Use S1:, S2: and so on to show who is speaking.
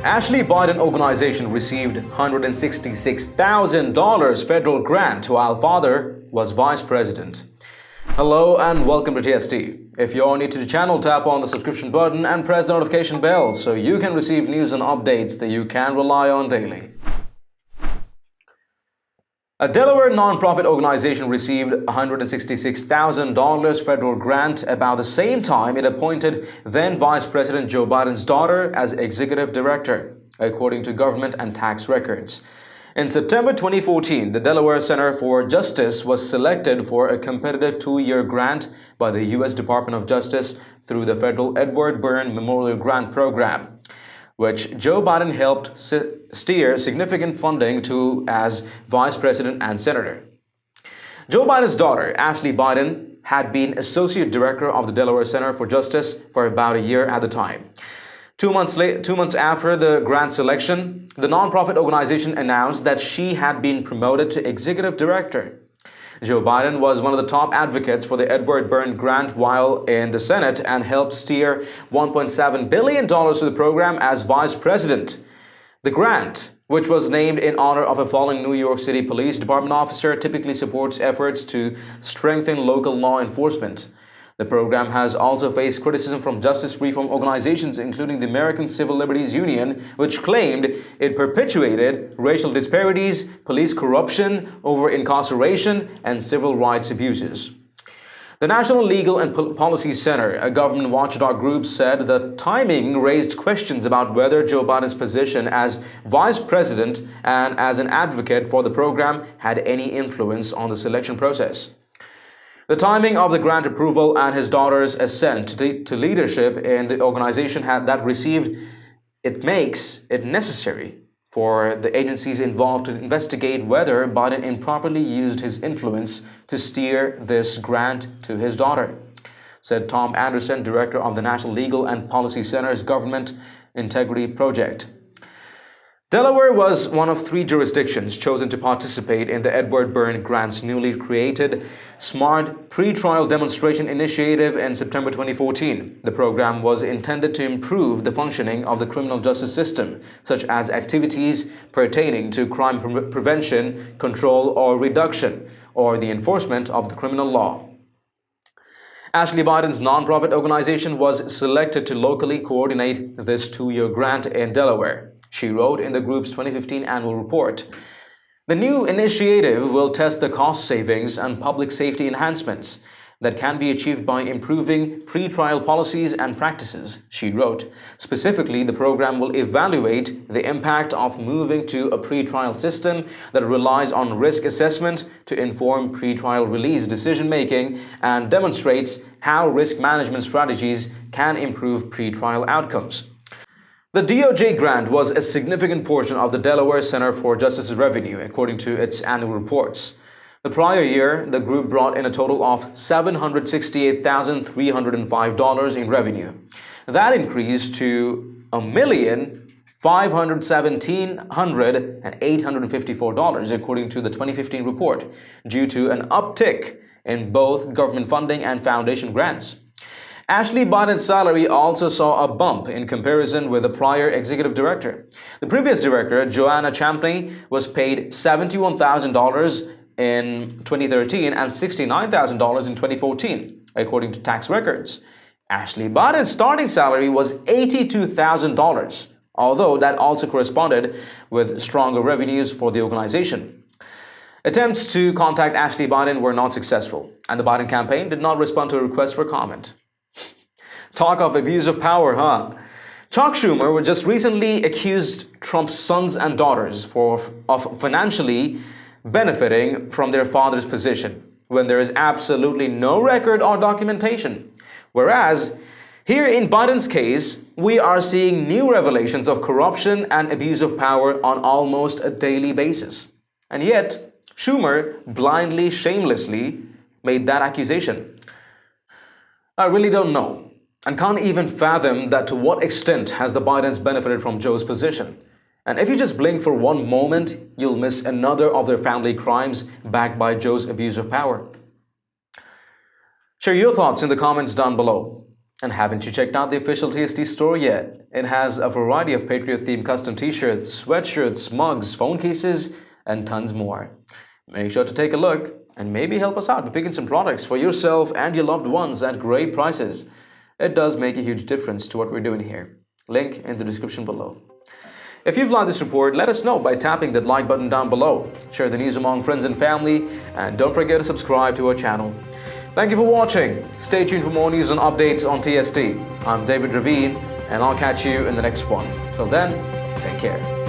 S1: Ashley Biden organization received $166,000 federal grant while father was vice president. Hello and welcome to TST. If you're new to the channel, tap on the subscription button and press the notification bell so you can receive news and updates that you can rely on daily. A Delaware nonprofit organization received $166,000 federal grant about the same time it appointed then Vice President Joe Biden's daughter as executive director, according to government and tax records. In September 2014, the Delaware Center for Justice was selected for a competitive 2-year grant by the U.S. Department of Justice through the federal Edward Byrne Memorial Grant Program, which Joe Biden helped steer significant funding to as vice president and senator. Joe Biden's daughter, Ashley Biden, had been associate director of the Delaware Center for Justice for about a year at the time. 2 months after the grant selection, the nonprofit organization announced that she had been promoted to executive director. Joe Biden was one of the top advocates for the Edward Byrne grant while in the Senate and helped steer $1.7 billion to the program as vice president. The grant, which was named in honor of a fallen New York City Police Department officer, typically supports efforts to strengthen local law enforcement. The program has also faced criticism from justice reform organizations, including the American Civil Liberties Union, which claimed it perpetuated racial disparities, police corruption, over-incarceration, and civil rights abuses. The National Legal and Policy Center, a government watchdog group, said the timing raised questions about whether Joe Biden's position as vice president and as an advocate for the program had any influence on the selection process. The timing of the grant approval and his daughter's ascent to leadership in the organization that received it makes it necessary for the agencies involved to investigate whether Biden improperly used his influence to steer this grant to his daughter, said Tom Anderson, director of the National Legal and Policy Center's Government Integrity Project. Delaware was one of 3 jurisdictions chosen to participate in the Edward Byrne Grant's newly created Smart Pretrial Demonstration Initiative in September 2014. The program was intended to improve the functioning of the criminal justice system, such as activities pertaining to crime prevention, control, or reduction, or the enforcement of the criminal law. Ashley Biden's nonprofit organization was selected to locally coordinate this 2-year grant in Delaware. She wrote in the group's 2015 annual report, "The new initiative will test the cost savings and public safety enhancements that can be achieved by improving pretrial policies and practices," she wrote. Specifically, the program will evaluate the impact of moving to a pretrial system that relies on risk assessment to inform pretrial release decision-making and demonstrates how risk management strategies can improve pretrial outcomes. The DOJ grant was a significant portion of the Delaware Center for Justice's revenue, according to its annual reports. The prior year, the group brought in a total of $768,305 in revenue. That increased to $1,517,854, according to the 2015 report, due to an uptick in both government funding and foundation grants. Ashley Biden's salary also saw a bump in comparison with the prior executive director. The previous director, Joanna Champney, was paid $71,000 in 2013 and $69,000 in 2014, according to tax records. Ashley Biden's starting salary was $82,000, although that also corresponded with stronger revenues for the organization. Attempts to contact Ashley Biden were not successful, and the Biden campaign did not respond to a request for comment. Talk of abuse of power, huh? Chuck Schumer just recently accused Trump's sons and daughters of financially benefiting from their father's position, when there is absolutely no record or documentation. Whereas, here in Biden's case, we are seeing new revelations of corruption and abuse of power on almost a daily basis. And yet, Schumer blindly, shamelessly made that accusation. I really don't know, and can't even fathom that to what extent has the Bidens benefited from Joe's position. And if you just blink for one moment, you'll miss another of their family crimes backed by Joe's abuse of power. Share your thoughts in the comments down below. And haven't you checked out the official TST store yet? It has a variety of Patriot-themed custom t-shirts, sweatshirts, mugs, phone cases, and tons more. Make sure to take a look and maybe help us out by picking some products for yourself and your loved ones at great prices. It does make a huge difference to what we're doing here. Link in the description below. If you've liked this report, let us know by tapping that like button down below. Share the news among friends and family, and don't forget to subscribe to our channel. Thank you for watching. Stay tuned for more news and updates on TST. I'm David Ravine, and I'll catch you in the next one. Till then, take care.